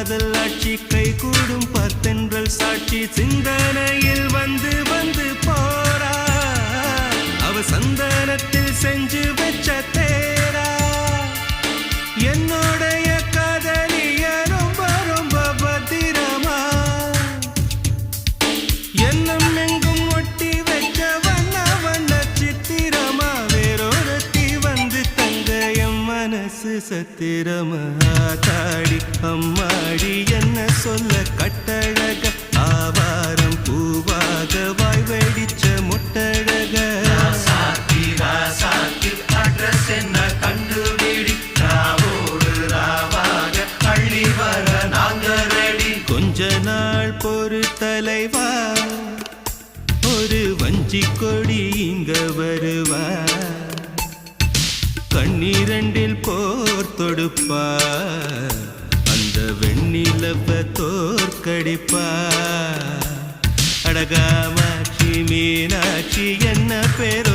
காதல் ஆட்சி கை கூடும் பத்தென்றல் சாட்சி சிந்தனையில் வந்து வந்து போரா அவ சந்தனத்தில் செஞ்சு வச்ச தேரா என்னோடைய காதலிய ரொம்ப ரொம்ப பத்திரமா என்னும் எங்கும் ஒட்டி வச்ச வண்ண வண்ண சித்திரமா வேறொருத்தி வந்து தங்க என் மனசு சத்திரமா தாடி அம்மாடி என்ன சொல்ல கட்டழக ஆவாரம் பூவாக வாய் வெடிச்ச முட்டழக அட்ரஸ் என்ன கண்டுபிடி ராவோடு ராவாக அள்ளி வர நாங்க ரெடி கொஞ்ச நாள் பொறு தலைவா ஒரு வஞ்சி கொடி இங்க வருவா கண்ணீரண்டில் போர் தொடுப்பா அந்த வெண்ணிலவ தோற்கடிப்பா அடகாமாட்சி மீனாட்சி என்ன பேர்